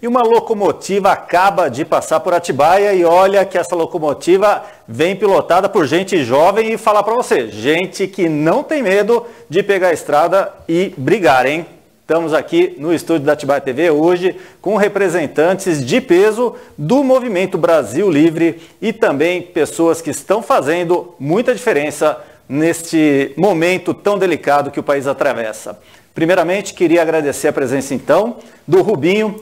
E uma locomotiva acaba de passar por Atibaia e olha que essa locomotiva vem pilotada por gente jovem e falar para você, gente que não tem medo de pegar a estrada e brigar, hein? Estamos aqui no estúdio da Atibaia TV hoje com representantes de peso do Movimento Brasil Livre e também pessoas que estão fazendo muita diferença neste momento tão delicado que o país atravessa. Primeiramente, queria agradecer a presença, então, do Rubinho,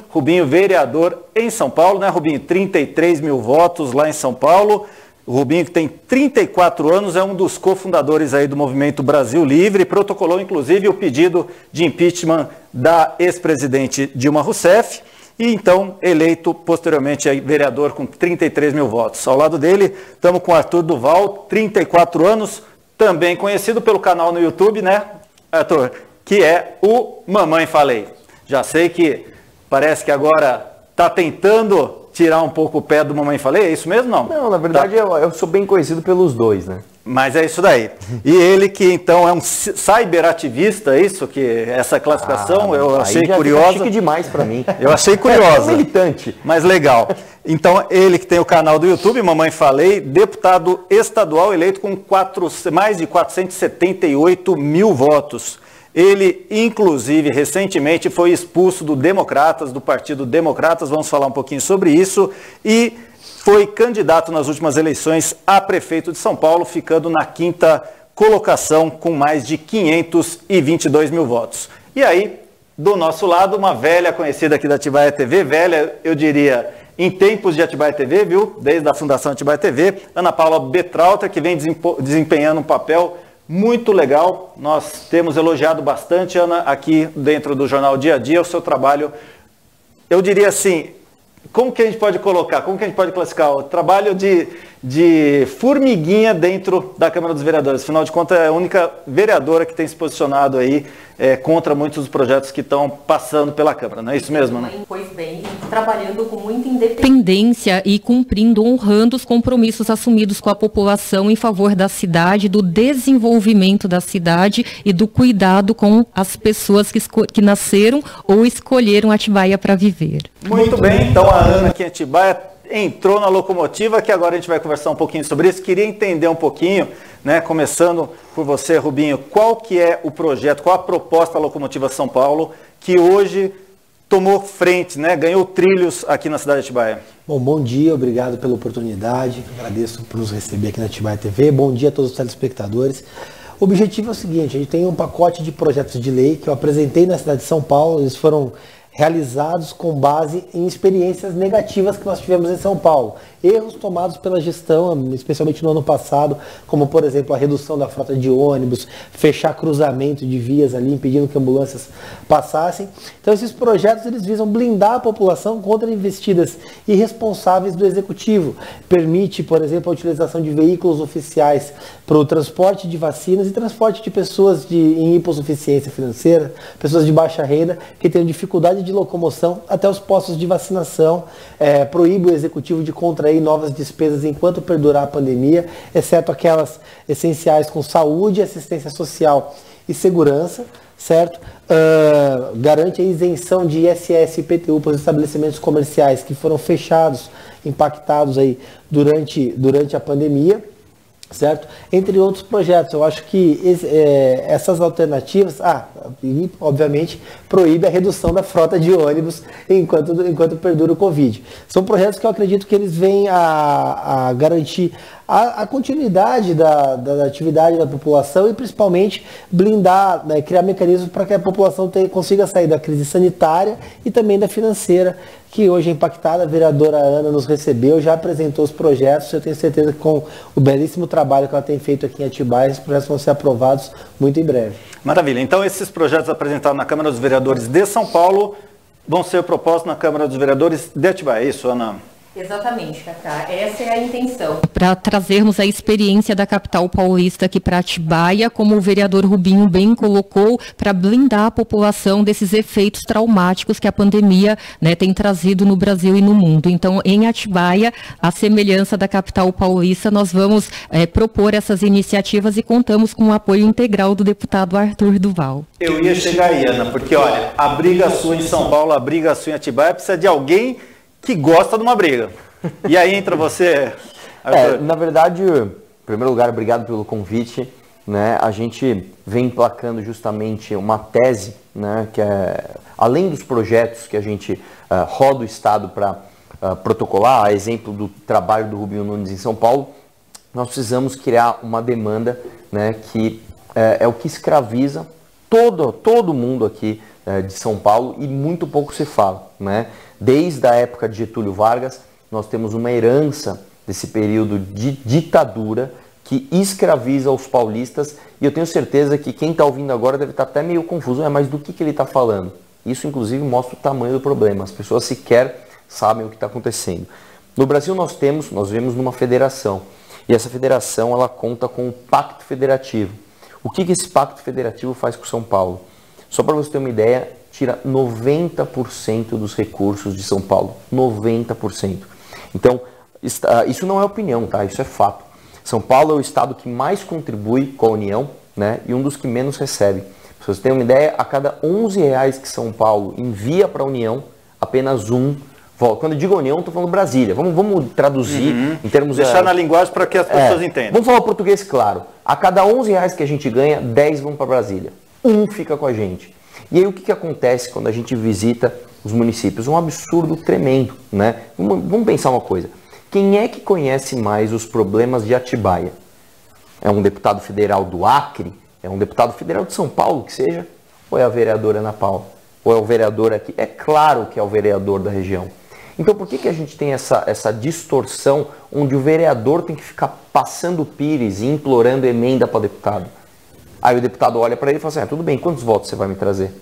vereador em São Paulo, né, Rubinho? 33 mil votos lá em São Paulo. O Rubinho, que tem 34 anos, é um dos cofundadores aí do Movimento Brasil Livre, protocolou, inclusive, o pedido de impeachment da ex-presidente Dilma Rousseff e, então, eleito posteriormente aí, vereador com 33 mil votos. Ao lado dele, estamos com Arthur Duval, 34 anos, também conhecido pelo canal no YouTube, né, Arthur? Que é o Mamãe Falei. Já sei que parece que agora está tentando tirar um pouco o pé do Mamãe Falei, é isso mesmo, não? Não, na verdade eu sou bem conhecido pelos dois, né? Mas é isso daí. E ele que então é um cyberativista, isso, que essa classificação eu achei curiosa. Chique demais para mim. Eu achei curiosa. É militante. Mas legal. Então ele que tem o canal do YouTube, Mamãe Falei, deputado estadual eleito com mais de 478 mil votos. Ele, inclusive, recentemente foi expulso do Democratas, do Partido Democratas, vamos falar um pouquinho sobre isso, e foi candidato nas últimas eleições a prefeito de São Paulo, ficando na 5ª colocação com mais de 522 mil votos. E aí, do nosso lado, uma velha conhecida aqui da Atibaia TV, velha, eu diria, em tempos de Atibaia TV, viu? Desde a fundação Atibaia TV, Ana Paula Betralter, que vem desempenhando um papel muito legal, nós temos elogiado bastante, Ana, aqui dentro do Jornal Dia a Dia, o seu trabalho, eu diria assim, como que a gente pode colocar, como que a gente pode classificar? O trabalho de formiguinha dentro da Câmara dos Vereadores, afinal de contas é a única vereadora que tem se posicionado aí contra muitos dos projetos que estão passando pela Câmara, não é isso mesmo, né? Pois bem, trabalhando com muita independência e cumprindo, honrando os compromissos assumidos com a população em favor da cidade, do desenvolvimento da cidade e do cuidado com as pessoas que nasceram ou escolheram Atibaia para viver. Muito bem, então a Ana aqui em Atibaia entrou na locomotiva, que agora a gente vai conversar um pouquinho sobre isso. Queria entender um pouquinho, né, começando por você, Rubinho, qual que é o projeto, qual a proposta da Locomotiva São Paulo, que hoje tomou frente, né, ganhou trilhos aqui na cidade de Atibaia? Bom dia, obrigado pela oportunidade, agradeço por nos receber aqui na Atibaia TV, bom dia a todos os telespectadores. O objetivo é o seguinte, a gente tem um pacote de projetos de lei que eu apresentei na cidade de São Paulo, eles foram realizados com base em experiências negativas que nós tivemos em São Paulo. Erros tomados pela gestão, especialmente no ano passado, como, por exemplo, a redução da frota de ônibus, fechar cruzamento de vias ali, impedindo que ambulâncias passassem. Então, esses projetos eles visam blindar a população contra investidas irresponsáveis do Executivo. Permite, por exemplo, a utilização de veículos oficiais para o transporte de vacinas e transporte de pessoas em hipossuficiência financeira, pessoas de baixa renda, que têm dificuldade de locomoção até os postos de vacinação, proíbe o Executivo de contrair novas despesas enquanto perdurar a pandemia, exceto aquelas essenciais com saúde, assistência social e segurança, certo? Garante a isenção de ISS e IPTU para os estabelecimentos comerciais que foram fechados, impactados aí durante a pandemia, certo? Entre outros projetos. Eu acho que essas alternativas, e, obviamente, proíbe a redução da frota de ônibus enquanto perdura o Covid. São projetos que eu acredito que eles vêm a garantir a continuidade da atividade da população e, principalmente, blindar, né, criar mecanismos para que a população consiga sair da crise sanitária e também da financeira, que hoje é impactada. A vereadora Ana nos recebeu, já apresentou os projetos. Eu tenho certeza que com o belíssimo trabalho que ela tem feito aqui em Atibaia, esses projetos vão ser aprovados muito em breve. Maravilha. Então, esses projetos apresentados na Câmara dos Vereadores de São Paulo vão ser propostos na Câmara dos Vereadores de Atibaia. É isso, Ana? Exatamente, Cacá. Essa é a intenção. Para trazermos a experiência da capital paulista aqui para Atibaia, como o vereador Rubinho bem colocou, para blindar a população desses efeitos traumáticos que a pandemia, né, tem trazido no Brasil e no mundo. Então, em Atibaia, a semelhança da capital paulista, nós vamos propor essas iniciativas e contamos com o apoio integral do deputado Arthur Duval. Eu ia chegar aí, Ana, porque olha, a briga sua em São Paulo, a briga sua em Atibaia precisa de alguém que gosta de uma briga. E aí entra você, Arthur. Na verdade, em primeiro lugar, obrigado pelo convite. Né? A gente vem emplacando justamente uma tese, né, que é, além dos projetos que a gente roda o Estado para protocolar, a exemplo do trabalho do Rubinho Nunes em São Paulo, nós precisamos criar uma demanda, né, que é o que escraviza todo mundo aqui de São Paulo e muito pouco se fala, né? Desde a época de Getúlio Vargas, nós temos uma herança desse período de ditadura que escraviza os paulistas, e eu tenho certeza que quem está ouvindo agora deve estar até meio confuso, mas do que ele está falando? Isso, inclusive, mostra o tamanho do problema. As pessoas sequer sabem o que está acontecendo. No Brasil, nós vivemos numa federação, e essa federação ela conta com um pacto federativo. O que esse pacto federativo faz com São Paulo? Só para você ter uma ideia, tira 90% dos recursos de São Paulo. 90%. Então, isso não é opinião, tá? Isso é fato. São Paulo é o estado que mais contribui com a União, né? E um dos que menos recebe. Para você ter uma ideia, a cada R$11 que São Paulo envia para a União, apenas um volta. Quando eu digo União, estou falando Brasília. Vamos traduzir em termos... Deixar na linguagem para que as pessoas entendam. Vamos falar português claro. A cada R$11 que a gente ganha, 10 vão para Brasília. Um fica com a gente. E aí o que acontece quando a gente visita os municípios? Um absurdo tremendo, né? Vamos pensar uma coisa. Quem é que conhece mais os problemas de Atibaia? É um deputado federal do Acre? É um deputado federal de São Paulo, que seja? Ou é a vereadora Ana Paula? Ou é o vereador aqui? É claro que é o vereador da região. Então por que a gente tem essa distorção onde o vereador tem que ficar passando pires e implorando emenda para o deputado? Aí o deputado olha para ele e fala assim, tudo bem, quantos votos você vai me trazer?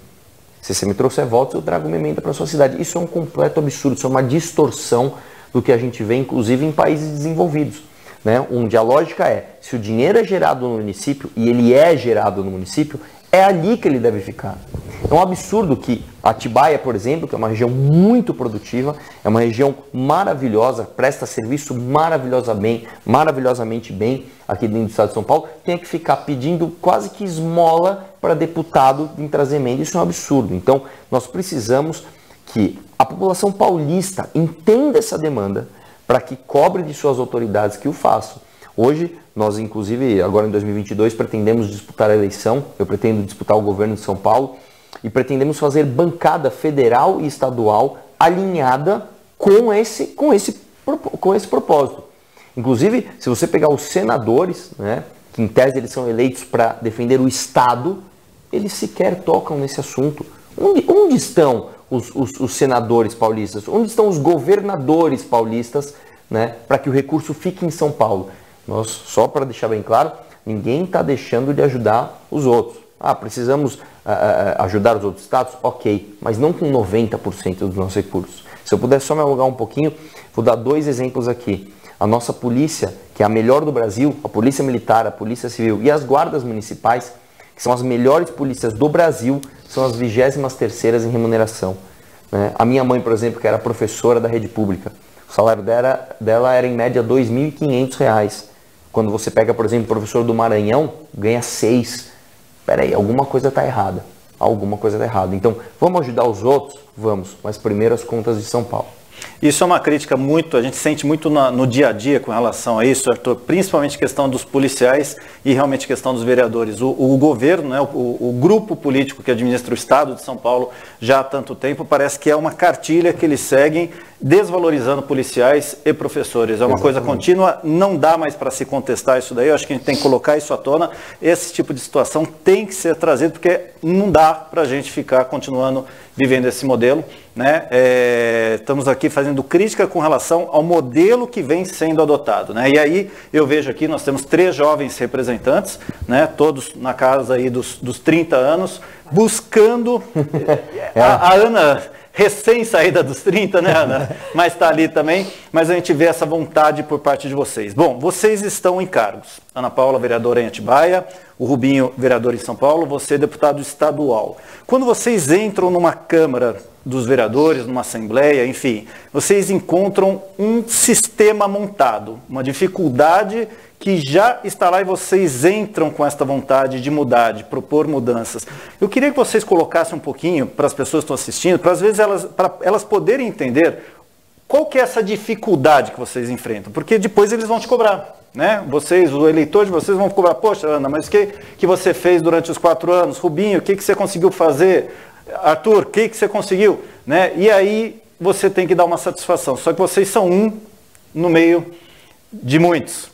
Se você me trouxer votos, eu trago uma emenda para a sua cidade. Isso é um completo absurdo, isso é uma distorção do que a gente vê, inclusive, em países desenvolvidos, né? Onde a lógica é, se o dinheiro é gerado no município, e ele é gerado no município, é ali que ele deve ficar. É um absurdo que Atibaia, por exemplo, que é uma região muito produtiva, é uma região maravilhosa, presta serviço maravilhosamente bem aqui dentro do estado de São Paulo, tenha que ficar pedindo quase que esmola para deputado em trazer emenda. Isso é um absurdo. Então, nós precisamos que a população paulista entenda essa demanda para que cobre de suas autoridades que o façam. Hoje, nós, inclusive, agora em 2022, pretendemos disputar a eleição, eu pretendo disputar o governo de São Paulo, e pretendemos fazer bancada federal e estadual alinhada com esse propósito. Inclusive, se você pegar os senadores, né, que em tese eles são eleitos para defender o Estado, eles sequer tocam nesse assunto. Onde estão os senadores paulistas? Onde estão os governadores paulistas, né, para que o recurso fique em São Paulo? Nós, só para deixar bem claro, ninguém está deixando de ajudar os outros. Precisamos ajudar os outros estados? Ok, mas não com 90% dos nossos recursos. Se eu puder só me alongar um pouquinho, vou dar 2 exemplos aqui. A nossa polícia, que é a melhor do Brasil, a polícia militar, a polícia civil e as guardas municipais, que são as melhores polícias do Brasil, são as 23ª em remuneração. Né? A minha mãe, por exemplo, que era professora da rede pública, o salário dela era em média R$ 2.500. Quando você pega, por exemplo, o professor do Maranhão, ganha 6. Peraí, alguma coisa está errada. Alguma coisa está errada. Então, vamos ajudar os outros? Vamos, mas primeiro as contas de São Paulo. Isso é uma crítica a gente sente muito no dia a dia com relação a isso, Arthur, principalmente questão dos policiais e realmente questão dos vereadores. O governo, né, o grupo político que administra o Estado de São Paulo já há tanto tempo, parece que é uma cartilha que eles seguem desvalorizando policiais e professores. É uma coisa contínua, não dá mais para se contestar isso daí, eu acho que a gente tem que colocar isso à tona. Esse tipo de situação tem que ser trazido, porque não dá para a gente ficar continuando vivendo esse modelo, né? Estamos aqui fazendo crítica com relação ao modelo que vem sendo adotado, né? E aí eu vejo aqui, nós temos 3 jovens representantes, né? Todos na casa aí dos 30 anos, buscando... A Ana recém-saída dos 30, né, Ana? Mas está ali também, mas a gente vê essa vontade por parte de vocês. Bom, vocês estão em cargos. Ana Paula, vereadora em Atibaia, o Rubinho, vereador em São Paulo, você, deputado estadual. Quando vocês entram numa Câmara dos Vereadores, numa Assembleia, enfim, vocês encontram um sistema montado, uma dificuldade que já está lá e vocês entram com esta vontade de mudar, de propor mudanças. Eu queria que vocês colocassem um pouquinho para as pessoas que estão assistindo, para às vezes elas poderem entender qual que é essa dificuldade que vocês enfrentam, porque depois eles vão te cobrar, né? Vocês, o eleitor de vocês vão cobrar, poxa, Ana, mas o que você fez durante os 4 anos? Rubinho, o que você conseguiu fazer? Arthur, o que você conseguiu? Né? E aí você tem que dar uma satisfação, só que vocês são um no meio de muitos.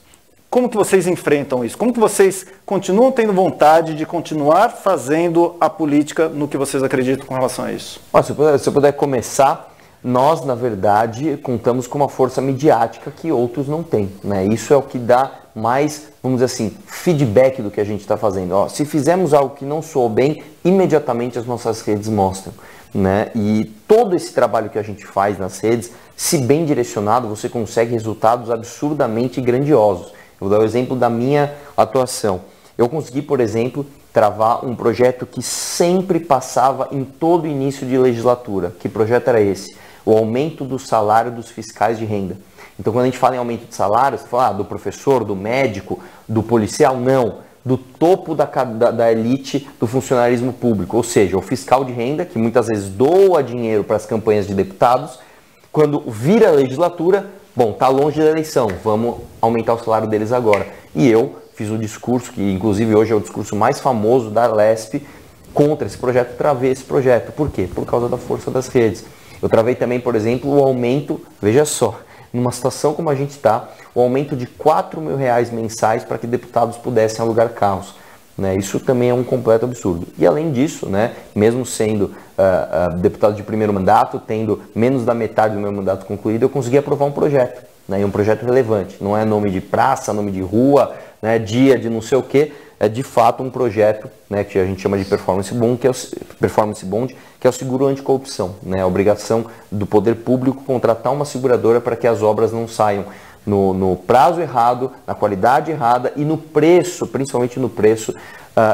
Como que vocês enfrentam isso? Como que vocês continuam tendo vontade de continuar fazendo a política no que vocês acreditam com relação a isso? Se eu puder começar, nós, na verdade, contamos com uma força midiática que outros não têm, né? Isso é o que dá mais, vamos dizer assim, feedback do que a gente está fazendo. Ó, se fizermos algo que não soou bem, imediatamente as nossas redes mostram, né? E todo esse trabalho que a gente faz nas redes, se bem direcionado, você consegue resultados absurdamente grandiosos. Eu vou dar o exemplo da minha atuação. Eu consegui, por exemplo, travar um projeto que sempre passava em todo início de legislatura. Que projeto era esse? O aumento do salário dos fiscais de renda. Então, quando a gente fala em aumento de salário, você fala do professor, do médico, do policial? Não, do topo da elite do funcionarismo público. Ou seja, o fiscal de renda, que muitas vezes doa dinheiro para as campanhas de deputados, quando vira a legislatura, bom, está longe da eleição, vamos aumentar o salário deles agora. E eu fiz um discurso, que inclusive hoje é o discurso mais famoso da LESP, contra esse projeto, travei esse projeto. Por quê? Por causa da força das redes. Eu travei também, por exemplo, o aumento, veja só, numa situação como a gente está, o aumento de R$4.000 mensais para que deputados pudessem alugar carros. Né? Isso também é um completo absurdo. E além disso, né, mesmo sendo deputado de primeiro mandato, tendo menos da metade do meu mandato concluído, eu consegui aprovar um projeto, né, e um projeto relevante. Não é nome de praça, nome de rua, né, dia de não sei o quê, é de fato um projeto, né, que a gente chama de performance bond, que é o seguro anticorrupção, né, a obrigação do poder público contratar uma seguradora para que as obras não saiam no prazo errado, na qualidade errada e no preço, principalmente no preço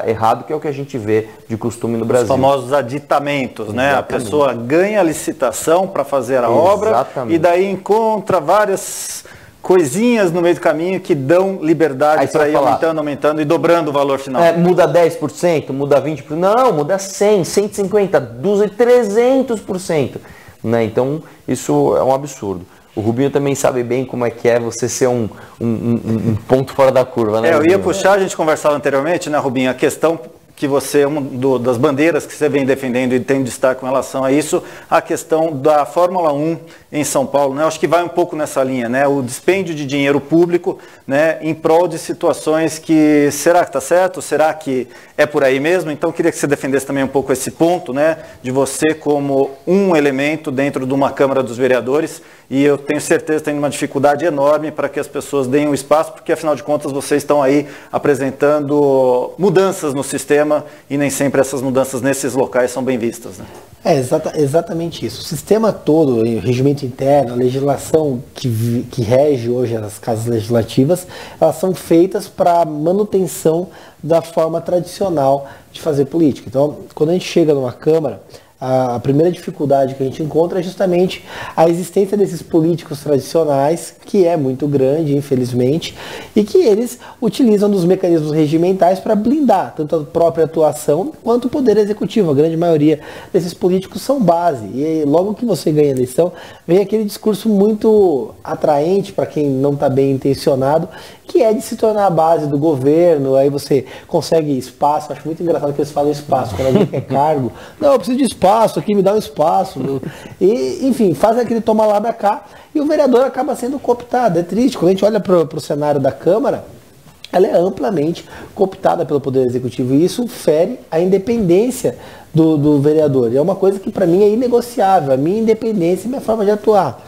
errado, que é o que a gente vê de costume no Brasil. Os famosos aditamentos, né? Exatamente. A pessoa ganha a licitação para fazer a obra e daí encontra várias coisinhas no meio do caminho que dão liberdade para ir aumentando e dobrando o valor final. Muda 10%, muda 20%, não, muda 100%, 150%, 200%, 300%. Né? Então, isso é um absurdo. O Rubinho também sabe bem como é que é você ser um ponto fora da curva, né? Eu ia puxar, a gente conversava anteriormente, né, Rubinho, a questão que você, das bandeiras que você vem defendendo e tem destaque com relação a isso, a questão da Fórmula 1 em São Paulo, né? Eu acho que vai um pouco nessa linha, né? O dispêndio de dinheiro público, né, em prol de situações que, será que está certo? Será que é por aí mesmo? Então, eu queria que você defendesse também um pouco esse ponto, né, de você como um elemento dentro de uma Câmara dos Vereadores, e eu tenho certeza que tem uma dificuldade enorme para que as pessoas deem um espaço, porque, afinal de contas, vocês estão aí apresentando mudanças no sistema e nem sempre essas mudanças nesses locais são bem vistas, né? Exatamente isso. O sistema todo, o regimento interno, a legislação que rege hoje as casas legislativas, elas são feitas para manutenção da forma tradicional de fazer política. Então, quando a gente chega numa Câmara, a primeira dificuldade que a gente encontra é justamente a existência desses políticos tradicionais, que é muito grande, infelizmente, e que eles utilizam dos mecanismos regimentais para blindar tanto a própria atuação quanto o poder executivo. A grande maioria desses políticos são base. E logo que você ganha a eleição, vem aquele discurso muito atraente para quem não está bem intencionado, que é de se tornar a base do governo, aí você consegue espaço. Acho muito engraçado que eles falam espaço, quando alguém quer cargo, não, eu preciso de espaço aqui, me dá um espaço. E, enfim, faz aquele toma lá da cá, e o vereador acaba sendo cooptado. É triste, quando a gente olha para o cenário da Câmara, ela é amplamente cooptada pelo Poder Executivo, e isso fere a independência do vereador. E é uma coisa que para mim é inegociável, a minha independência e minha forma de atuar.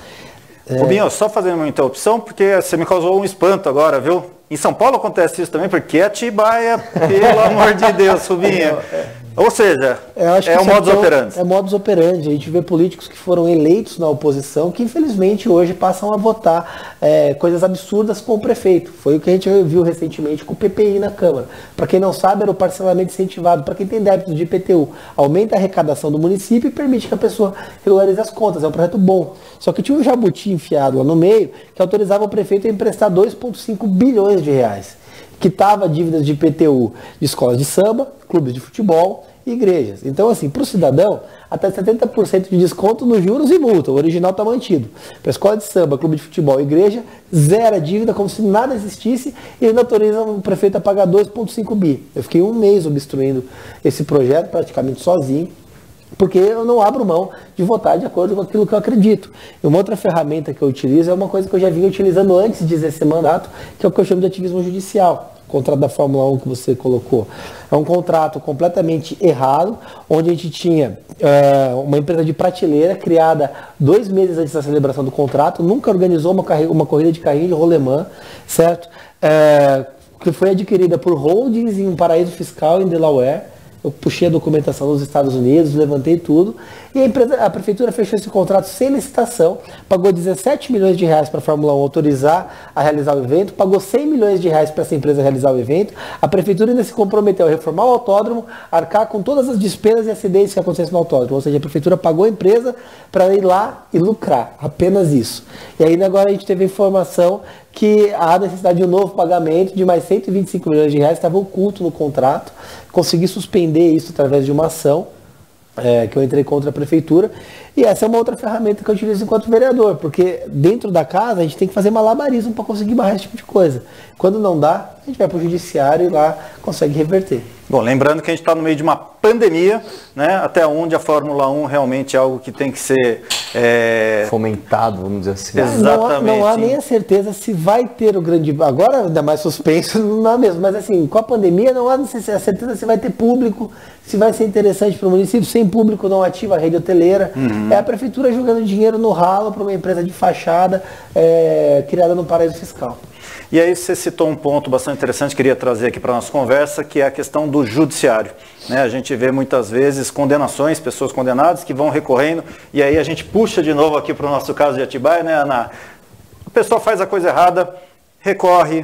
Rubinho, só fazendo uma interrupção, porque você me causou um espanto agora, viu? Em São Paulo acontece isso também, porque Atibaia, pelo amor de Deus, Rubinho. Ou seja, é o modus operandi. É modus operandi. A gente vê políticos que foram eleitos na oposição que infelizmente hoje passam a votar coisas absurdas com o prefeito. Foi o que a gente viu recentemente com o PPI na Câmara. Para quem não sabe, era o parcelamento incentivado. Para quem tem débito de IPTU, aumenta a arrecadação do município e permite que a pessoa regularize as contas. É um projeto bom. Só que tinha um jabuti enfiado lá no meio que autorizava o prefeito a emprestar 2,5 bilhões de reais. Quitava dívidas de IPTU de escolas de samba, clubes de futebol e igrejas. Então, assim, para o cidadão, até 70% de desconto nos juros e multa. O original está mantido. Para escola de samba, clube de futebol e igreja, zero a dívida, como se nada existisse, e ainda autoriza o prefeito a pagar 2,5 bi. Eu fiquei um mês obstruindo esse projeto, praticamente sozinho, porque eu não abro mão de votar de acordo com aquilo que eu acredito. E uma outra ferramenta que eu utilizo é uma coisa que eu já vinha utilizando antes de exercer mandato, que é o que eu chamo de ativismo judicial. O contrato da Fórmula 1 que você colocou. É um contrato completamente errado, onde a gente tinha uma empresa de prateleira criada 2 meses antes da celebração do contrato, nunca organizou uma corrida de carrinho de rolemã, certo? Que foi adquirida por holdings em um paraíso fiscal em Delaware. Eu puxei a documentação dos Estados Unidos, levantei tudo. E a prefeitura fechou esse contrato sem licitação, pagou 17 milhões de reais para a Fórmula 1 autorizar a realizar o evento, pagou 100 milhões de reais para essa empresa realizar o evento. A prefeitura ainda se comprometeu a reformar o autódromo, arcar com todas as despesas e acidentes que acontecem no autódromo. Ou seja, a prefeitura pagou a empresa para ir lá e lucrar, apenas isso. E aí agora a gente teve a informação que há necessidade de um novo pagamento de mais 125 milhões de reais, estava oculto no contrato. Consegui suspender isso através de uma ação que eu entrei contra a prefeitura. E essa é uma outra ferramenta que eu utilizo enquanto vereador, porque dentro da casa a gente tem que fazer malabarismo para conseguir barrar esse tipo de coisa. Quando não dá, a gente vai para o judiciário e lá consegue reverter. Bom, lembrando que a gente está no meio de uma pandemia, né? Até onde a Fórmula 1 realmente é algo que tem que ser fomentado, vamos dizer assim. Exatamente. Não há nem a certeza se vai ter o grande... Agora, ainda mais suspenso, não há mesmo. Mas assim, com a pandemia não há a certeza se vai ter público, se vai ser interessante para o município. Sem público não ativa a rede hoteleira. É a prefeitura jogando dinheiro no ralo para uma empresa de fachada criada no paraíso fiscal. E aí você citou um ponto bastante interessante, queria trazer aqui para a nossa conversa, que é a questão do judiciário. Né? A gente vê muitas vezes condenações, pessoas condenadas que vão recorrendo, e aí a gente puxa de novo aqui para o nosso caso de Atibaia, né, Ana? A pessoa faz a coisa errada, recorre,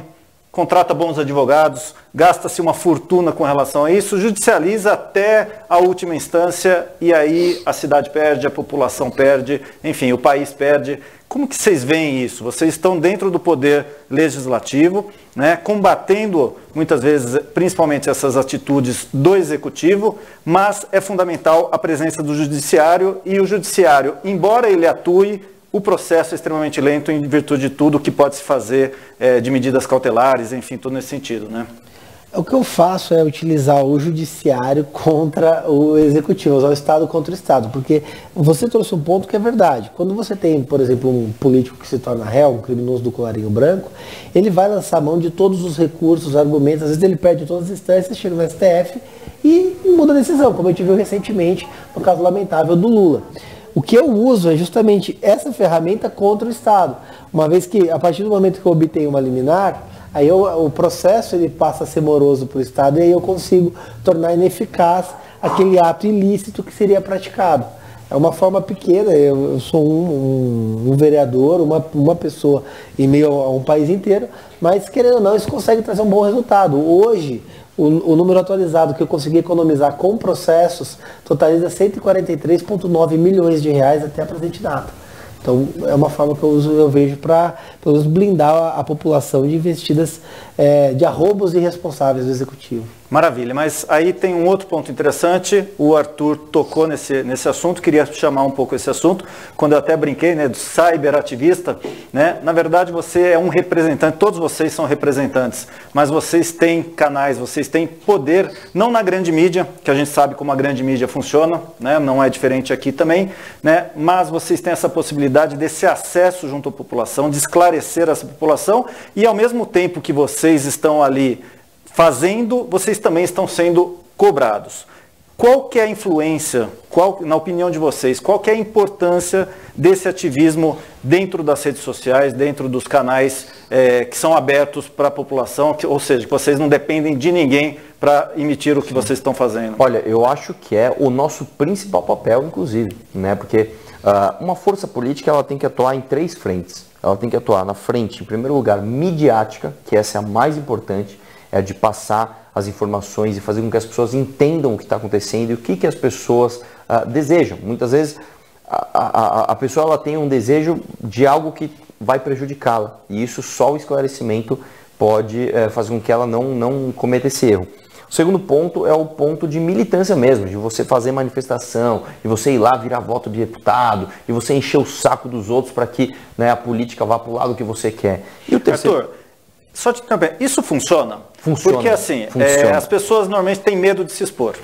contrata bons advogados, gasta-se uma fortuna com relação a isso, judicializa até a última instância, e aí a cidade perde, a população perde, enfim, o país perde. Como que vocês veem isso? Vocês estão dentro do poder legislativo, né, combatendo muitas vezes, principalmente essas atitudes do executivo, mas é fundamental a presença do judiciário, e o judiciário, embora ele atue, o processo é extremamente lento em virtude de tudo que pode se fazer de medidas cautelares, enfim, tudo nesse sentido, né? O que eu faço é utilizar o judiciário contra o executivo, usar o Estado contra o Estado, porque você trouxe um ponto que é verdade. Quando você tem, por exemplo, um político que se torna réu, um criminoso do colarinho branco, ele vai lançar mão de todos os recursos, argumentos, às vezes ele perde todas as instâncias, chega no STF e muda a decisão, como a gente viu recentemente no caso lamentável do Lula. O que eu uso é justamente essa ferramenta contra o Estado, uma vez que a partir do momento que eu obtenho uma liminar, aí o processo ele passa a ser moroso para o Estado e aí eu consigo tornar ineficaz aquele ato ilícito que seria praticado. É uma forma pequena, eu sou um vereador, uma pessoa em meio a um país inteiro, mas querendo ou não, isso consegue trazer um bom resultado. Hoje, o número atualizado que eu consegui economizar com processos totaliza 143,9 milhões de reais até a presente data. Então, é uma forma que eu vejo para, pelo menos, blindar a população de investidas de arrombos irresponsáveis do Executivo. Maravilha, mas aí tem um outro ponto interessante, o Arthur tocou nesse assunto, queria chamar um pouco esse assunto, quando eu até brinquei, né, do cyberativista, né, na verdade você é um representante, todos vocês são representantes, mas vocês têm canais, vocês têm poder, não na grande mídia, que a gente sabe como a grande mídia funciona, né, não é diferente aqui também, né, mas vocês têm essa possibilidade desse acesso junto à população, de esclarecer essa população, e ao mesmo tempo que vocês estão ali fazendo, vocês também estão sendo cobrados. qual que é a influência, na opinião de vocês, qual que é a importância desse ativismo dentro das redes sociais, dentro dos canais que são abertos para a população, ou seja, que vocês não dependem de ninguém para emitir o que vocês estão fazendo? Olha, eu acho que é o nosso principal papel, inclusive, né? Porque uma força política ela tem que atuar em 3 frentes. Ela tem que atuar na frente, em primeiro lugar, midiática, que essa é a mais importante, é a de passar as informações e fazer com que as pessoas entendam o que está acontecendo e o que as pessoas desejam. Muitas vezes a pessoa ela tem um desejo de algo que vai prejudicá-la, e isso só o esclarecimento pode fazer com que ela não cometa esse erro. O segundo ponto é o ponto de militância mesmo, de você fazer manifestação, de você ir lá virar voto de deputado, de você encher o saco dos outros para que, né, a política vá para o lado que você quer. E o terceiro... Arthur, só te interromper, isso funciona? Funciona. Porque assim, as pessoas normalmente têm medo de se expor,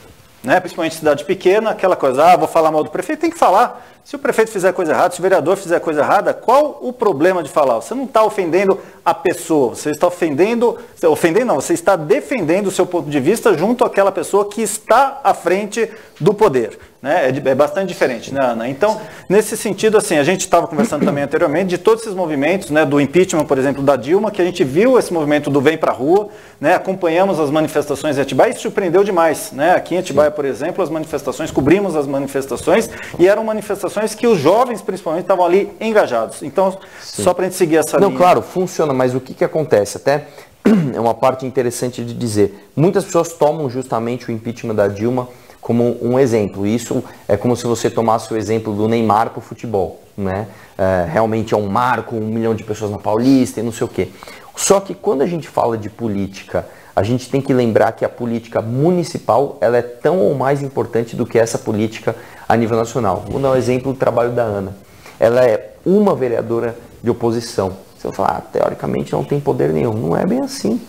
né? Principalmente em cidade pequena, aquela coisa, vou falar mal do prefeito, tem que falar. Se o prefeito fizer coisa errada, se o vereador fizer coisa errada, qual o problema de falar? Você não está ofendendo a pessoa, você está você está defendendo o seu ponto de vista junto àquela pessoa que está à frente do poder. Né? É bastante diferente, né, Ana? Então, nesse sentido, assim, a gente estava conversando também anteriormente de todos esses movimentos, né, do impeachment, por exemplo, da Dilma, que a gente viu esse movimento do Vem Pra Rua, né, acompanhamos as manifestações em Atibaia e surpreendeu demais. Né? Aqui em Atibaia, por exemplo, as manifestações, cobrimos as manifestações e eram manifestações que os jovens, principalmente, estavam ali engajados. Então, só para a gente seguir essa linha. Não, claro, funciona, mas o que acontece? Até é uma parte interessante de dizer. Muitas pessoas tomam justamente o impeachment da Dilma como um exemplo. Isso é como se você tomasse o exemplo do Neymar para o futebol, né? Realmente é um marco, 1 milhão de pessoas na Paulista e não sei o quê. Só que quando a gente fala de política, a gente tem que lembrar que a política municipal ela é tão ou mais importante do que essa política a nível nacional. Vou dar um exemplo do trabalho da Ana. Ela é uma vereadora de oposição. Você vai falar, teoricamente não tem poder nenhum. Não é bem assim.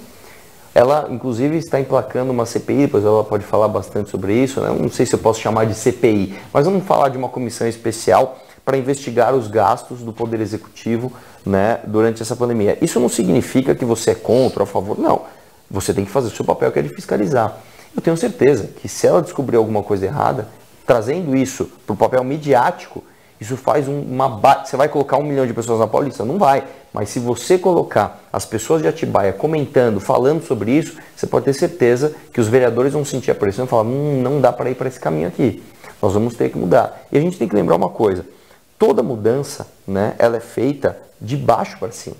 Ela, inclusive, está emplacando uma CPI, depois ela pode falar bastante sobre isso, né? Não sei se eu posso chamar de CPI, mas vamos falar de uma comissão especial para investigar os gastos do Poder Executivo, né, durante essa pandemia. Isso não significa que você é contra ou a favor, não. Você tem que fazer o seu papel, que é de fiscalizar. Eu tenho certeza que se ela descobrir alguma coisa errada, trazendo isso para o papel midiático, isso faz Você vai colocar 1 milhão de pessoas na Paulista? Não vai. Mas se você colocar as pessoas de Atibaia comentando, falando sobre isso, você pode ter certeza que os vereadores vão sentir a pressão e falar, não dá para ir para esse caminho aqui. Nós vamos ter que mudar. E a gente tem que lembrar uma coisa. Toda mudança, né, ela é feita de baixo para cima.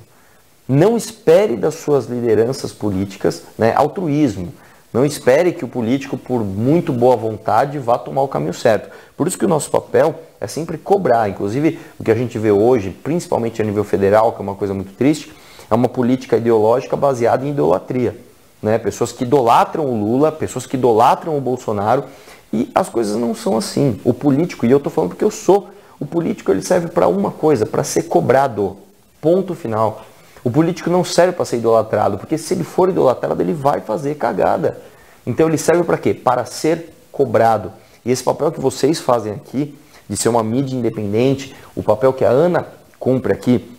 Não espere das suas lideranças políticas, né, altruísmo. Não espere que o político, por muito boa vontade, vá tomar o caminho certo. Por isso que o nosso papel é sempre cobrar. Inclusive, o que a gente vê hoje, principalmente a nível federal, que é uma coisa muito triste, é uma política ideológica baseada em idolatria. Né? Pessoas que idolatram o Lula, pessoas que idolatram o Bolsonaro, e as coisas não são assim. O político, e eu estou falando porque eu sou, o político ele serve para uma coisa, para ser cobrado. Ponto final. O político não serve para ser idolatrado, porque se ele for idolatrado, ele vai fazer cagada. Então ele serve para quê? Para ser cobrado. E esse papel que vocês fazem aqui, de ser uma mídia independente, o papel que a Ana cumpre aqui,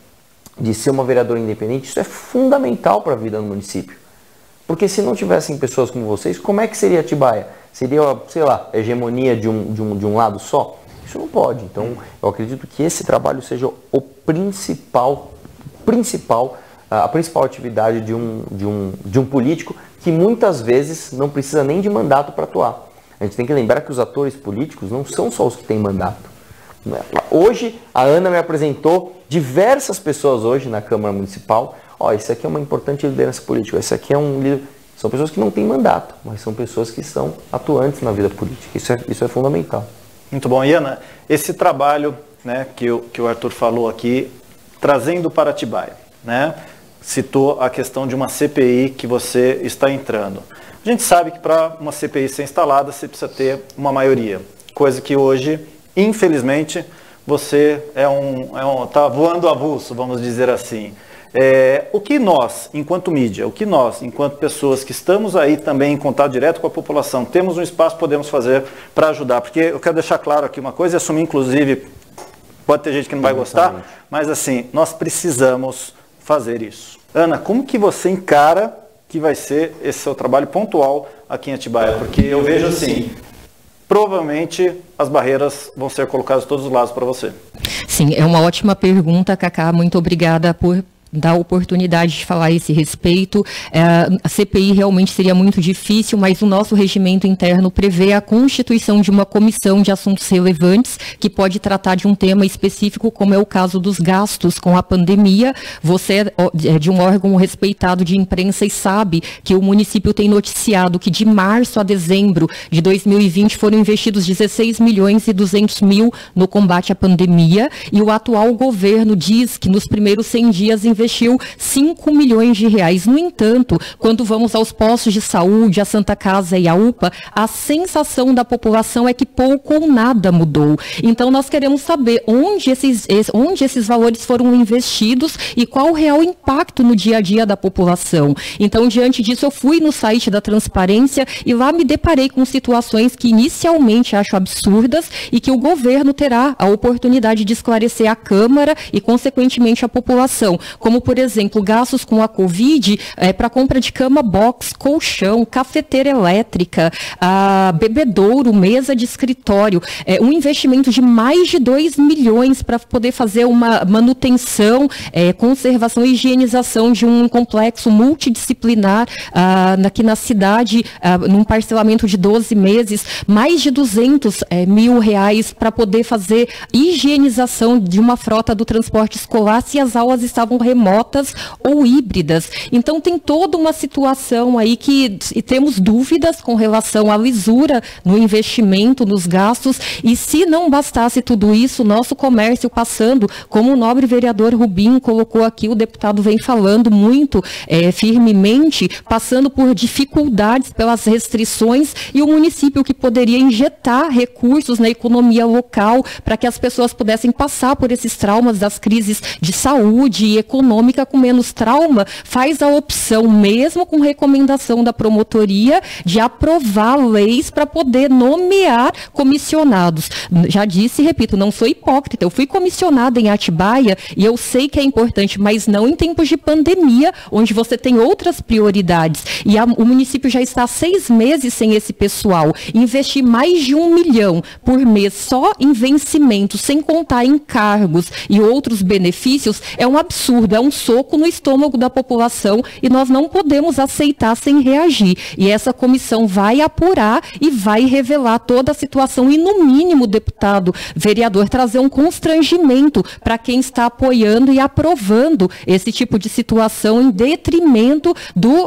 de ser uma vereadora independente, isso é fundamental para a vida no município. Porque se não tivessem pessoas como vocês, como é que seria Atibaia? Seria, sei lá, hegemonia de um lado só? Isso não pode. Então, eu acredito que esse trabalho seja a principal atividade de um político que muitas vezes não precisa nem de mandato para atuar. A gente tem que lembrar que os atores políticos não são só os que têm mandato. Hoje, a Ana me apresentou diversas pessoas hoje na Câmara Municipal. Isso aqui é uma importante liderança política, esse aqui é um líder. São pessoas que não têm mandato, mas são pessoas que são atuantes na vida política. Isso é fundamental. Muito bom. E Ana, esse trabalho, né, que o Arthur falou aqui, trazendo para Atibaia, né? Citou a questão de uma CPI que você está entrando. A gente sabe que para uma CPI ser instalada, você precisa ter uma maioria, coisa que hoje, infelizmente, você tá voando avulso, vamos dizer assim. O que nós, enquanto mídia, o que nós, enquanto pessoas que estamos aí também em contato direto com a população, temos um espaço, podemos fazer para ajudar? Porque eu quero deixar claro aqui uma coisa e assumir, inclusive, pode ter gente que não vai gostar, mas assim, nós precisamos fazer isso. Ana, como que você encara que vai ser esse seu trabalho pontual aqui em Atibaia? Porque eu vejo assim, provavelmente as barreiras vão ser colocadas de todos os lados para você. Sim, é uma ótima pergunta, Cacá. Muito obrigada por dar a oportunidade de falar a esse respeito. A CPI realmente seria muito difícil, mas o nosso regimento interno prevê a constituição de uma comissão de assuntos relevantes que pode tratar de um tema específico, como é o caso dos gastos com a pandemia. Você é de um órgão respeitado de imprensa e sabe que o município tem noticiado que de março a dezembro de 2020 foram investidos 16 milhões e 200 mil no combate à pandemia, e o atual governo diz que nos primeiros 100 dias investiu 5 milhões de reais. No entanto, quando vamos aos postos de saúde, a Santa Casa e a UPA, a sensação da população é que pouco ou nada mudou. Então, nós queremos saber onde esses valores foram investidos e qual o real impacto no dia a dia da população. Então, diante disso, eu fui no site da Transparência e lá me deparei com situações que inicialmente acho absurdas e que o governo terá a oportunidade de esclarecer a Câmara e, consequentemente, a população. Como, por exemplo, gastos com a Covid para compra de cama box, colchão, cafeteira elétrica, bebedouro, mesa de escritório, um investimento de mais de 2 milhões para poder fazer uma manutenção, conservação e higienização de um complexo multidisciplinar aqui na cidade, num parcelamento de 12 meses, mais de 200 mil reais para poder fazer higienização de uma frota do transporte escolar se as aulas estavam remotas ou híbridas. Então tem toda uma situação aí que temos dúvidas com relação à lisura no investimento, nos gastos, e se não bastasse tudo isso, nosso comércio passando, como o nobre vereador Rubinho colocou aqui, o deputado vem falando muito firmemente, passando por dificuldades pelas restrições, e o município que poderia injetar recursos na economia local para que as pessoas pudessem passar por esses traumas das crises de saúde e econômica com menos trauma, faz a opção, mesmo com recomendação da promotoria, de aprovar leis para poder nomear comissionados. Já disse e repito, não sou hipócrita, eu fui comissionada em Atibaia e eu sei que é importante, mas não em tempos de pandemia, onde você tem outras prioridades. E o município já está há 6 meses sem esse pessoal. Investir mais de 1 milhão por mês só em vencimento, sem contar em cargos e outros benefícios, é um absurdo, é um soco no estômago da população e nós não podemos aceitar sem reagir. E essa comissão vai apurar e vai revelar toda a situação e, no mínimo, deputado, vereador, trazer um constrangimento para quem está apoiando e aprovando esse tipo de situação em detrimento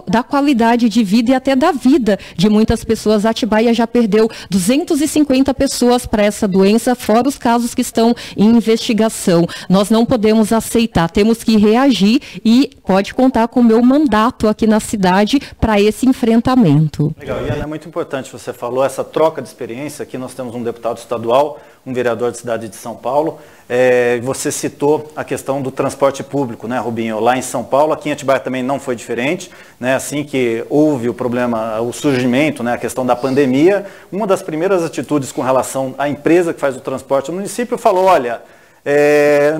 da qualidade de vida e até da vida de muitas pessoas. A Atibaia já perdeu 250 pessoas para essa doença, fora os casos que estão em investigação. Nós não podemos aceitar, temos que reagir e pode contar com o meu mandato aqui na cidade para esse enfrentamento. Legal, e é muito importante, você falou, essa troca de experiência. Aqui nós temos um deputado estadual, um vereador da cidade de São Paulo. Você citou a questão do transporte público, né, Rubinho? Lá em São Paulo, aqui em Atibaia também não foi diferente, né? Assim que houve o problema, o surgimento, né, a questão da pandemia, uma das primeiras atitudes com relação à empresa que faz o transporte no município falou, olha,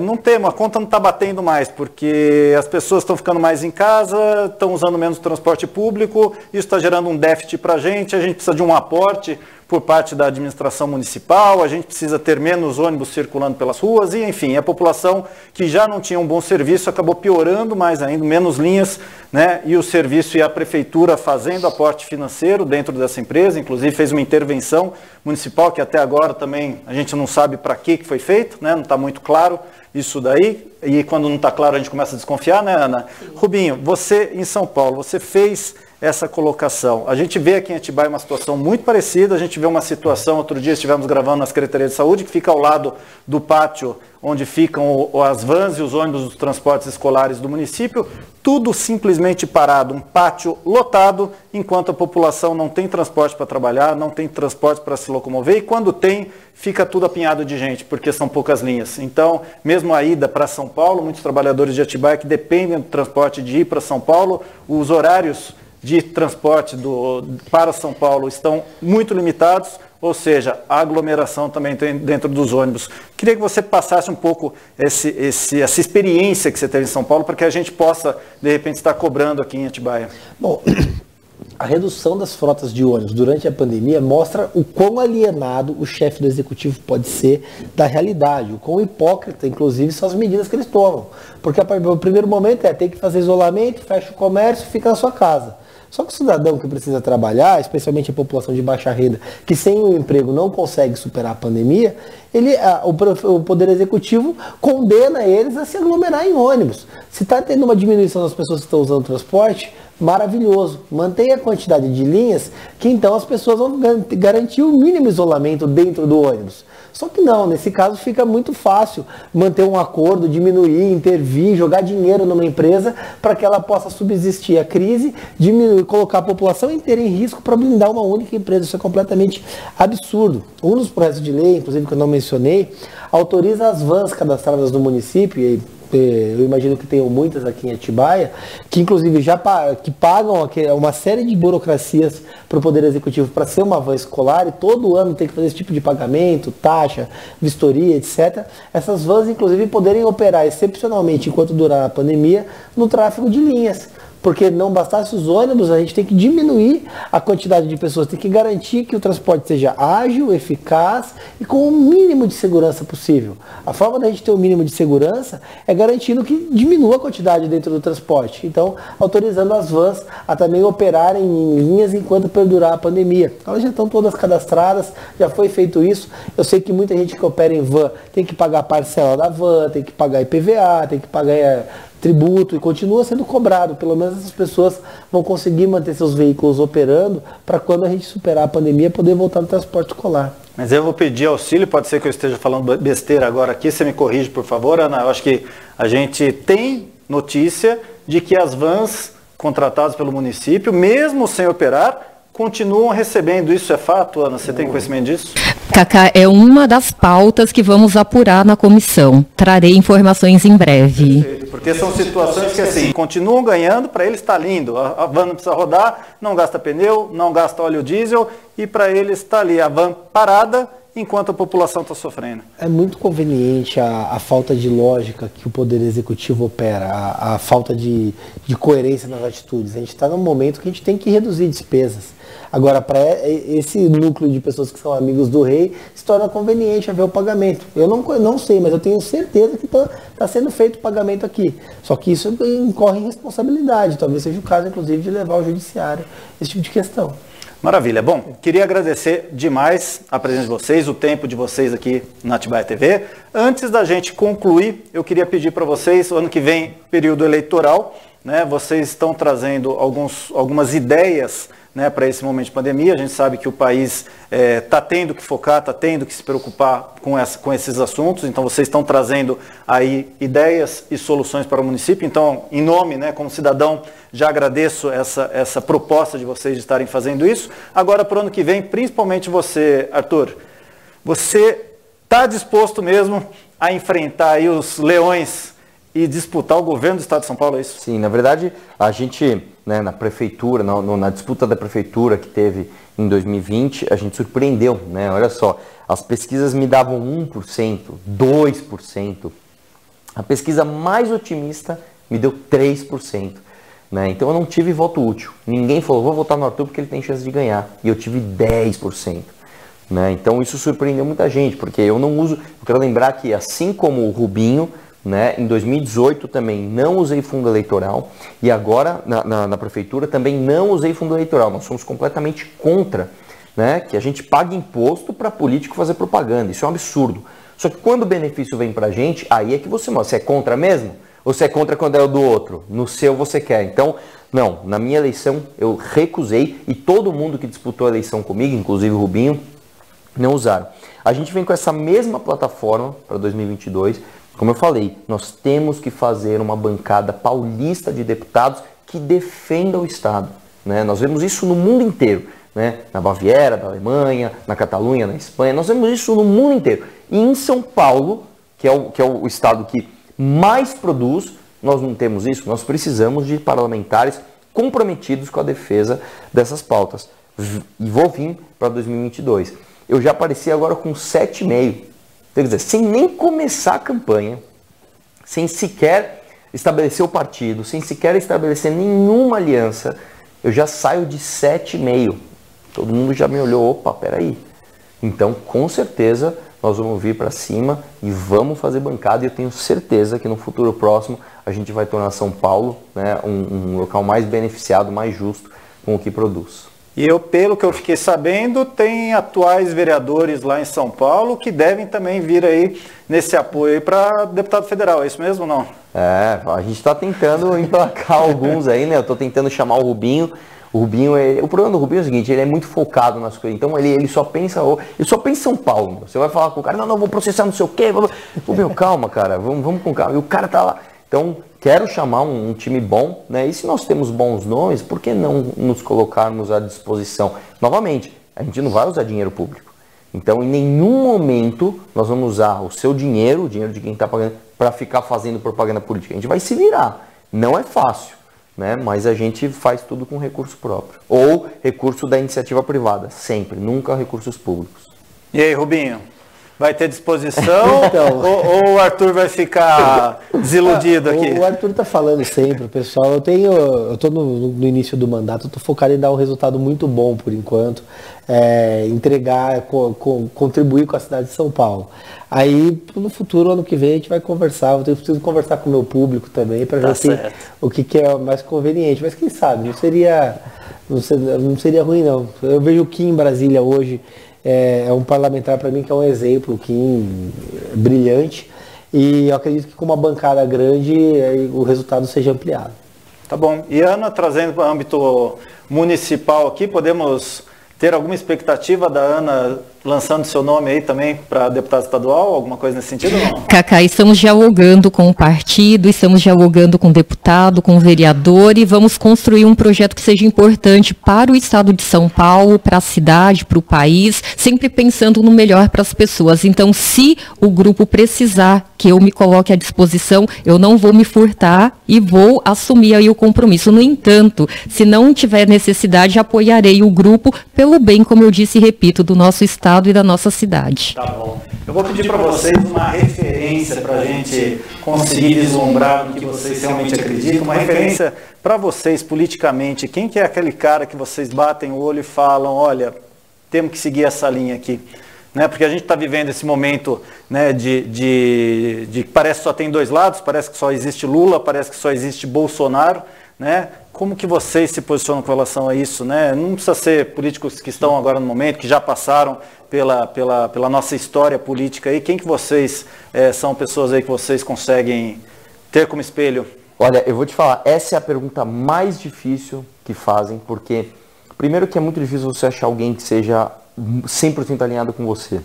não temos, a conta não está batendo mais, porque as pessoas estão ficando mais em casa, estão usando menos transporte público, isso está gerando um déficit para a gente precisa de um aporte por parte da administração municipal, a gente precisa ter menos ônibus circulando pelas ruas e, enfim, a população que já não tinha um bom serviço acabou piorando mais ainda, menos linhas, né? E o serviço e a prefeitura fazendo aporte financeiro dentro dessa empresa, inclusive fez uma intervenção municipal que até agora também a gente não sabe para que foi feito, né? Não está muito claro isso daí, e quando não está claro a gente começa a desconfiar, né, Ana? Sim. Rubinho, você em São Paulo, você fez essa colocação. A gente vê aqui em Atibaia uma situação muito parecida, a gente vê uma situação, outro dia estivemos gravando na Secretaria de Saúde, que fica ao lado do pátio onde ficam as vans e os ônibus dos transportes escolares do município, tudo simplesmente parado, um pátio lotado, enquanto a população não tem transporte para trabalhar, não tem transporte para se locomover, e quando tem, fica tudo apinhado de gente, porque são poucas linhas. Então, mesmo a ida para São Paulo, muitos trabalhadores de Atibaia que dependem do transporte de ir para São Paulo, os horários de transporte para São Paulo estão muito limitados, ou seja, a aglomeração também tem dentro dos ônibus. Queria que você passasse um pouco essa experiência que você teve em São Paulo, para que a gente possa, de repente, estar cobrando aqui em Atibaia. Bom, A redução das frotas de ônibus durante a pandemia mostra o quão alienado o chefe do executivo pode ser da realidade, o quão hipócrita, inclusive, são as medidas que eles tomam. Porque o primeiro momento tem que fazer isolamento, fecha o comércio, fica na sua casa. Só que o cidadão que precisa trabalhar, especialmente a população de baixa renda, que sem o emprego não consegue superar a pandemia, o Poder Executivo condena eles a se aglomerar em ônibus. Se está tendo uma diminuição das pessoas que estão usando o transporte, maravilhoso. Mantenha a quantidade de linhas que então as pessoas vão garantir o mínimo isolamento dentro do ônibus. Só que não, nesse caso fica muito fácil manter um acordo, diminuir, intervir, jogar dinheiro numa empresa para que ela possa subsistir a crise, diminuir, colocar a população inteira em risco para blindar uma única empresa. Isso é completamente absurdo. Um dos projetos de lei, inclusive que eu não mencionei, autoriza as vans cadastradas no município, e eu imagino que tenham muitas aqui em Atibaia, que inclusive que pagam uma série de burocracias para o Poder Executivo para ser uma van escolar, e todo ano tem que fazer esse tipo de pagamento, taxa, vistoria, etc. Essas vans, inclusive, poderem operar excepcionalmente, enquanto durar a pandemia, no tráfego de linhas. Porque não bastasse os ônibus, a gente tem que diminuir a quantidade de pessoas, tem que garantir que o transporte seja ágil, eficaz e com o mínimo de segurança possível. A forma da gente ter o mínimo de segurança é garantindo que diminua a quantidade dentro do transporte. Então, autorizando as vans a também operarem em linhas enquanto perdurar a pandemia. Elas já estão todas cadastradas, já foi feito isso. Eu sei que muita gente que opera em van tem que pagar a parcela da van, tem que pagar IPVA, tem que pagar tributo, e continua sendo cobrado. Pelo menos essas pessoas vão conseguir manter seus veículos operando para quando a gente superar a pandemia poder voltar no transporte escolar. Mas eu vou pedir auxílio, pode ser que eu esteja falando besteira agora aqui, você me corrige, por favor, Ana. Eu acho que a gente tem notícia de que as vans contratadas pelo município, mesmo sem operar, continuam recebendo. Isso é fato, Ana? Você tem conhecimento disso? Cacá, é uma das pautas que vamos apurar na comissão. Trarei informações em breve. Porque são situações que, assim, continuam ganhando, para eles está lindo. A van não precisa rodar, não gasta pneu, não gasta óleo diesel, e para eles está ali a van parada, enquanto a população está sofrendo. É muito conveniente a falta de lógica que o Poder Executivo opera, a falta de coerência nas atitudes. A gente está num momento que a gente tem que reduzir despesas. Agora, para esse núcleo de pessoas que são amigos do rei, se torna conveniente haver o pagamento. Eu não sei, mas eu tenho certeza que está sendo feito o pagamento aqui. Só que isso incorre em responsabilidade. Talvez seja o caso, inclusive, de levar ao judiciário esse tipo de questão. Maravilha. Bom, queria agradecer demais a presença de vocês, o tempo de vocês aqui na Atibaia TV. Antes da gente concluir, eu queria pedir para vocês, ano que vem, período eleitoral, né, vocês estão trazendo algumas ideias, né, para esse momento de pandemia. A gente sabe que o país está tendo que focar, está tendo que se preocupar com esses assuntos, então vocês estão trazendo aí ideias e soluções para o município. Então, em nome, né, como cidadão, já agradeço essa proposta de vocês de estarem fazendo isso. Agora, para o ano que vem, principalmente você, Arthur, você está disposto mesmo a enfrentar aí os leões e disputar o governo do Estado de São Paulo, é isso? Sim, na verdade, a gente, né, na prefeitura, na disputa da prefeitura que teve em 2020, a gente surpreendeu, né? Olha só, as pesquisas me davam 1%, 2%. A pesquisa mais otimista me deu 3%. Né? Então eu não tive voto útil. Ninguém falou, vou votar no Arthur porque ele tem chance de ganhar. E eu tive 10%. Né? Então isso surpreendeu muita gente, porque eu não uso... Eu quero lembrar que, assim como o Rubinho, né, em 2018 também não usei fundo eleitoral, e agora na prefeitura também não usei fundo eleitoral. Nós somos completamente contra, né, que a gente pague imposto para político fazer propaganda. Isso é um absurdo. Só que quando o benefício vem para a gente, aí é que você mostra. Você é contra mesmo? Ou você é contra quando é o do outro? No seu você quer. Então, não, na minha eleição eu recusei, e todo mundo que disputou a eleição comigo, inclusive o Rubinho, não usaram. A gente vem com essa mesma plataforma para 2022. Como eu falei, nós temos que fazer uma bancada paulista de deputados que defenda o Estado. Né? Nós vemos isso no mundo inteiro. Né? Na Baviera, na Alemanha, na Catalunha, na Espanha. Nós vemos isso no mundo inteiro. E em São Paulo, que é o estado que mais produz, nós não temos isso. Nós precisamos de parlamentares comprometidos com a defesa dessas pautas. E vou vir para 2022. Eu já apareci agora com 7,5. Quer dizer, sem nem começar a campanha, sem sequer estabelecer o partido, sem sequer estabelecer nenhuma aliança, eu já saio de 7,5. Todo mundo já me olhou, opa, peraí. Então, com certeza, nós vamos vir para cima e vamos fazer bancada. E eu tenho certeza que no futuro próximo a gente vai tornar São Paulo, né, um local mais beneficiado, mais justo com o que produz. E eu, pelo que eu fiquei sabendo, tem atuais vereadores lá em São Paulo que devem também vir aí nesse apoio para deputado federal, é isso mesmo ou não? A gente está tentando emplacar alguns aí, né? Eu estou tentando chamar o Rubinho. O Rubinho, o problema do Rubinho é o seguinte, ele é muito focado nas coisas, então ele só pensa em São Paulo. Você vai falar com o cara, não, vou processar não sei o quê. Rubinho, calma, cara, vamos com calma. E o cara tá lá. Então, quero chamar um time bom, né? E se nós temos bons nomes, por que não nos colocarmos à disposição? Novamente, a gente não vai usar dinheiro público. Então, em nenhum momento, nós vamos usar o seu dinheiro, o dinheiro de quem está pagando, para ficar fazendo propaganda política. A gente vai se virar. Não é fácil, né? Mas a gente faz tudo com recurso próprio. Ou recurso da iniciativa privada, sempre, nunca recursos públicos. E aí, Rubinho? Vai ter disposição então, ou o Arthur vai ficar desiludido aqui? O Arthur está falando sempre, pessoal. Eu estou no início do mandato, estou focado em dar um resultado muito bom por enquanto, entregar, contribuir com a cidade de São Paulo. Aí, no futuro, ano que vem, a gente vai conversar. Eu preciso conversar com o meu público também para ver o que é mais conveniente. Mas quem sabe, não seria ruim, não. Eu vejo o Kim em Brasília hoje. É um parlamentar para mim que é um exemplo, que brilhante, e eu acredito que com uma bancada grande o resultado seja ampliado. Tá bom. E Ana, trazendo para o âmbito municipal aqui, podemos ter alguma expectativa da Ana lançando seu nome aí também para deputado estadual, alguma coisa nesse sentido ou não? Cacá, estamos dialogando com o partido, estamos dialogando com o deputado, com o vereador e vamos construir um projeto que seja importante para o estado de São Paulo, para a cidade, para o país, sempre pensando no melhor para as pessoas. Então, se o grupo precisar que eu me coloque à disposição, eu não vou me furtar e vou assumir aí o compromisso. No entanto, se não tiver necessidade, apoiarei o grupo pelo bem, como eu disse e repito, do nosso estado e da nossa cidade. Tá bom. Eu vou pedir para vocês uma referência para a gente conseguir vislumbrar no que vocês realmente acreditam, uma referência para vocês politicamente. Quem que é aquele cara que vocês batem o olho e falam, olha, temos que seguir essa linha aqui? Né? Porque a gente está vivendo esse momento, né, de parece que só tem dois lados, parece que só existe Lula, parece que só existe Bolsonaro, né? Como que vocês se posicionam com relação a isso, né? Não precisa ser políticos que estão agora no momento, que já passaram pela nossa história política aí. Quem que vocês são pessoas aí que vocês conseguem ter como espelho? Olha, eu vou te falar, essa é a pergunta mais difícil que fazem, porque primeiro que é muito difícil você achar alguém que seja 100% alinhado com você.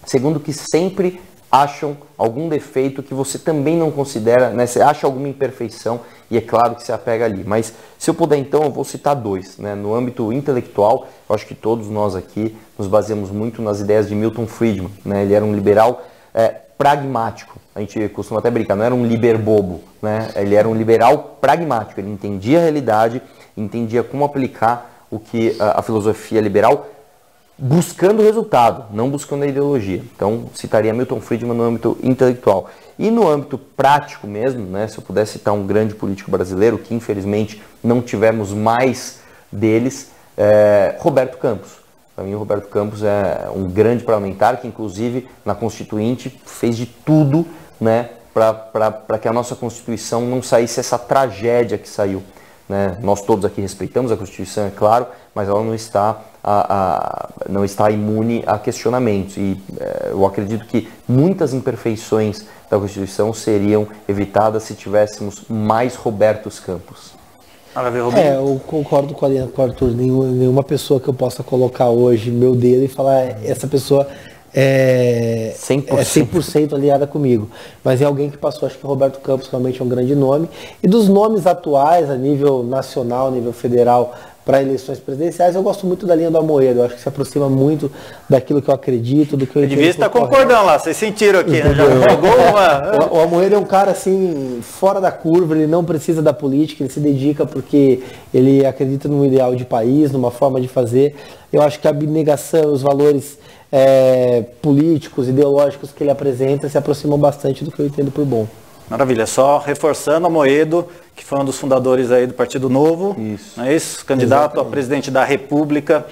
Segundo que sempre acham algum defeito que você também não considera, né? Você acha alguma imperfeição e é claro que você apega ali. Mas se eu puder então, eu vou citar dois. Né? No âmbito intelectual, eu acho que todos nós aqui nos baseamos muito nas ideias de Milton Friedman. Né? Ele era um liberal pragmático. A gente costuma até brincar, não era um liber bobo. Né? Ele era um liberal pragmático. Ele entendia a realidade, entendia como aplicar o que a filosofia liberal buscando o resultado, não buscando a ideologia. Então, citaria Milton Friedman no âmbito intelectual. E no âmbito prático mesmo, né, se eu pudesse citar um grande político brasileiro, que infelizmente não tivemos mais deles, Roberto Campos. Para mim, o Roberto Campos é um grande parlamentar que, inclusive, na Constituinte, fez de tudo, né, para que a nossa Constituição não saísse essa tragédia que saiu. Né? Nós todos aqui respeitamos a Constituição, é claro, mas ela não está imune a questionamentos. E eu acredito que muitas imperfeições da Constituição seriam evitadas se tivéssemos mais Robertos Campos. Eu concordo com o Arthur. Nenhuma pessoa que eu possa colocar hoje meu dedo e falar essa pessoa é 100% aliada comigo. Mas é alguém que passou, acho que o Roberto Campos realmente é um grande nome. E dos nomes atuais, a nível nacional, a nível federal, para eleições presidenciais, eu gosto muito da linha do Amoedo. Eu acho que se aproxima muito daquilo que eu acredito, do que eu devia estar concordando lá, vocês sentiram aqui, né? Já jogou uma... O Amoedo é um cara assim, fora da curva, ele não precisa da política, ele se dedica porque ele acredita num ideal de país, numa forma de fazer. Eu acho que a abnegação, os valores políticos, ideológicos que ele apresenta se aproximam bastante do que eu entendo por bom. Maravilha, só reforçando, Amoedo, que foi um dos fundadores aí do Partido Novo, Isso. não é isso? Candidato a presidente da República,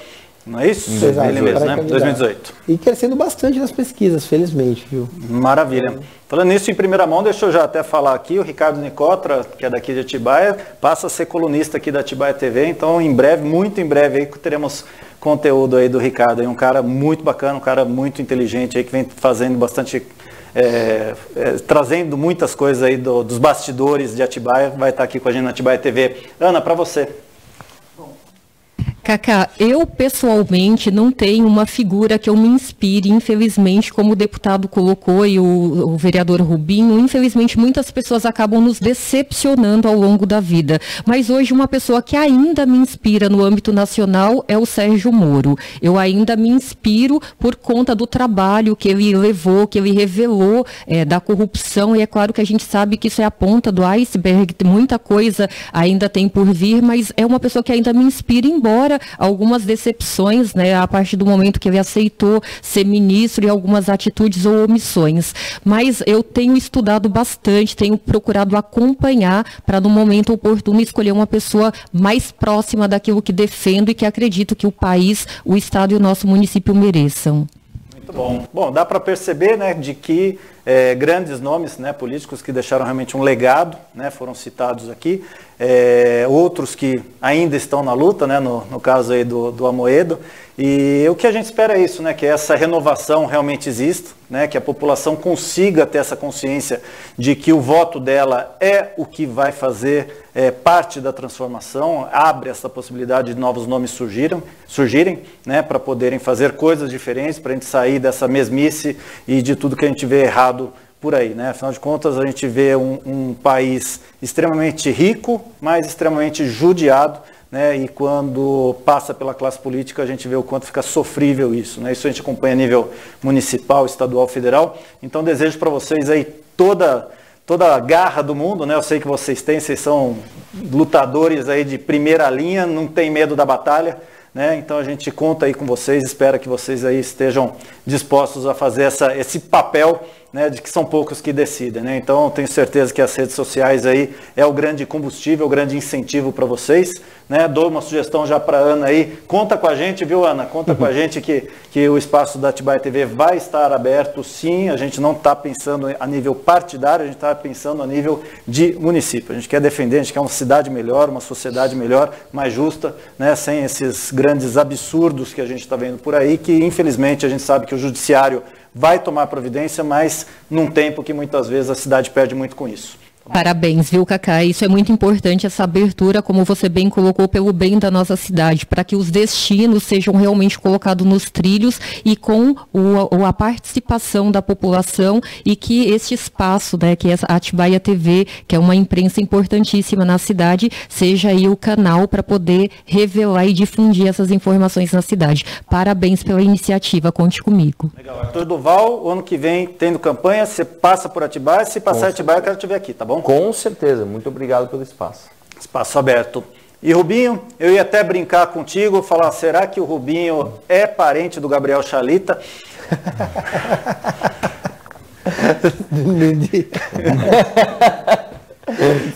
não é isso? Exato, Ele mesmo, né? 2018. E crescendo bastante nas pesquisas, felizmente, viu? Maravilha. Falando nisso em primeira mão, deixa eu já até falar aqui, o Ricardo Nicotra, que é daqui de Atibaia, passa a ser colunista aqui da Atibaia TV, então em breve, muito em breve, aí teremos conteúdo aí do Ricardo, aí, um cara muito bacana, um cara muito inteligente aí, que vem fazendo bastante... trazendo muitas coisas aí dos bastidores de Atibaia, vai estar aqui com a gente na Atibaia TV. Ana, para você. Cacá, eu pessoalmente não tenho uma figura que eu me inspire, infelizmente, como o deputado colocou e o vereador Rubinho, infelizmente muitas pessoas acabam nos decepcionando ao longo da vida. Mas hoje uma pessoa que ainda me inspira no âmbito nacional é o Sérgio Moro. Eu ainda me inspiro por conta do trabalho que ele levou, que ele revelou da corrupção, e é claro que a gente sabe que isso é a ponta do iceberg, muita coisa ainda tem por vir, mas é uma pessoa que ainda me inspira, embora algumas decepções, né, a partir do momento que ele aceitou ser ministro e algumas atitudes ou omissões. Mas eu tenho estudado bastante, tenho procurado acompanhar para, no momento oportuno, escolher uma pessoa mais próxima daquilo que defendo e que acredito que o país, o estado e o nosso município mereçam. Muito bom. Bom, dá para perceber, né, de que grandes nomes, né, políticos que deixaram realmente um legado, né, foram citados aqui, outros que ainda estão na luta, né, no caso aí do Amoedo, e o que a gente espera é isso, né, que essa renovação realmente exista, né, que a população consiga ter essa consciência de que o voto dela é o que vai fazer parte da transformação, abre essa possibilidade de novos nomes surgirem, né, para poderem fazer coisas diferentes, para a gente sair dessa mesmice e de tudo que a gente vê errado por aí, né? Afinal de contas, a gente vê um país extremamente rico, mas extremamente judiado, né? E quando passa pela classe política, a gente vê o quanto fica sofrível isso, né? Isso a gente acompanha a nível municipal, estadual, federal. Então, desejo para vocês aí toda a garra do mundo, né? Eu sei que vocês são lutadores aí de primeira linha, não tem medo da batalha, né? Então a gente conta aí com vocês, espera que vocês aí estejam dispostos a fazer esse papel, né, de que são poucos que decidem, né? Então tenho certeza que as redes sociais aí é o grande combustível, o grande incentivo para vocês, né? Dou uma sugestão já para a Ana aí, conta com a gente, viu, Ana? Conta com a gente que o espaço da Atibaia TV vai estar aberto, sim. A gente não está pensando a nível partidário, a gente está pensando a nível de município. A gente quer defender, a gente quer uma cidade melhor, uma sociedade melhor, mais justa, né? Sem esses grandes absurdos que a gente está vendo por aí, que infelizmente a gente sabe que o judiciário vai tomar providência, mas num tempo que muitas vezes a cidade perde muito com isso. Parabéns, viu, Cacá? Isso é muito importante, essa abertura, como você bem colocou, pelo bem da nossa cidade, para que os destinos sejam realmente colocados nos trilhos e com a participação da população, e que este espaço, né, que é a Atibaia TV, que é uma imprensa importantíssima na cidade, seja aí o canal para poder revelar e difundir essas informações na cidade. Parabéns pela iniciativa, conte comigo. Legal. Arthur Duval, o ano que vem, tendo campanha, você passa por Atibaia, se passar Atibaia, eu quero te ver aqui, tá bom? Com certeza, muito obrigado pelo espaço. Espaço aberto. E Rubinho, eu ia até brincar contigo, falar, será que o Rubinho é parente do Gabriel Chalita?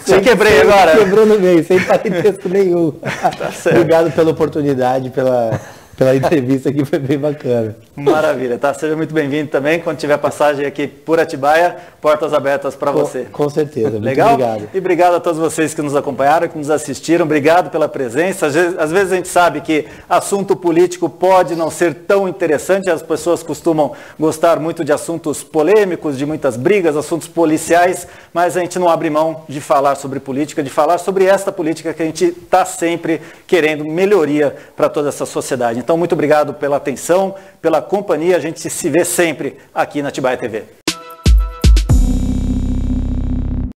Te quebrei agora. Quebrou no meio, sem parentesco nenhum. Tá certo. Obrigado pela oportunidade, pela entrevista aqui, foi bem bacana. Maravilha, tá? Seja muito bem-vindo também. Quando tiver passagem aqui por Atibaia, portas abertas para você. Com certeza, muito legal? Obrigado. E obrigado a todos vocês que nos acompanharam, que nos assistiram. Obrigado pela presença. Às vezes a gente sabe que assunto político pode não ser tão interessante. As pessoas costumam gostar muito de assuntos polêmicos, de muitas brigas, assuntos policiais, mas a gente não abre mão de falar sobre política, de falar sobre esta política que a gente está sempre querendo melhoria para toda essa sociedade. Então, muito obrigado pela atenção, pela companhia. A gente se vê sempre aqui na Atibaia TV.